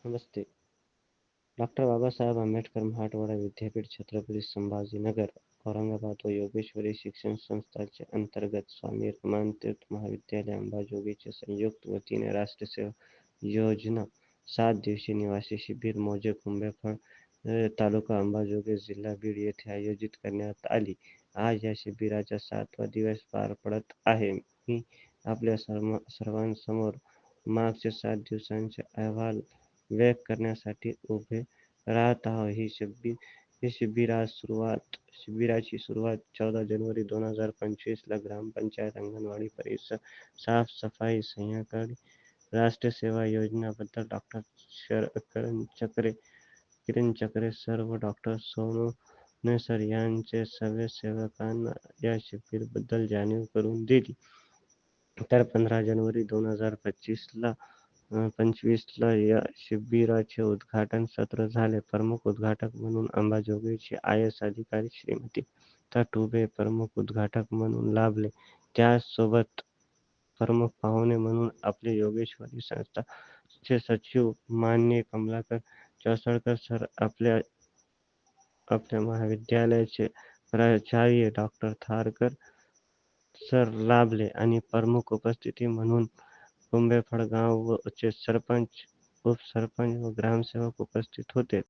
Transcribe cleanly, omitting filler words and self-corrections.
नमस्ते. Doctor Babasaheb Ambedkar Marathwada विद्यापीठ, छत्रपती संभाजीनगर, औरंगाबाद व योगेश्वरी शिक्षण संस्थांच्या अंतर्गत स्वामी रामातीर्थ महाविद्यालय अंबाजोगाईच्या संयुक्त वतीने राष्ट्रसेवा योजना 7 दिवसीय निवासी शिबिर मौजे कुंभेफळ तालुका अंबाजोगाई जिल्हा बीड येथे आयोजित करण्यात आली. आज या शिबिराचा 7वा दिवस पार पडत आहे. मी आपल्या सर्वांसमोर मागच्या 7 दिवसांचे अहवाल व्यक्त करण्यासाठी उभे राहत आहोत. शिबिराची सुरुवात 14 जानेवारी 2025 ला ग्रामपंचायत अंगणवाडी परिसर साफ-सफाई सह्याद्री राष्ट्रसेवा योजनेबद्दल डॉ. किरण चक्रे सर व डॉ. सोनू सर यांचे सेवकांना या शिबिराबद्दल जाणीव करून दिली. तर 15 जानेवारी 2025 ला या शिबिराचे उद्घाटन सत्र झाले. प्रमुख उद्घाटक म्हणून अंबाजोगाईचे IAS अधिकारी श्रीमती टुबे प्रमुख उद्घाटक म्हणून लाभले. त्याचसोबत प्रमुख पाहुणे म्हणून आपले योगेश्वरी संस्थानचे सचिव माननीय कमलाकर चौसळकर सर, आपल्या महाविद्यालयाचे प्राचार्य डॉ. थारकर सर लाभले आणि प्रमुख उपस्थिती म्हणून कुंभेफळ गावचे सरपंच, उपसरपंच व ग्रामसेवक उपस्थित होते.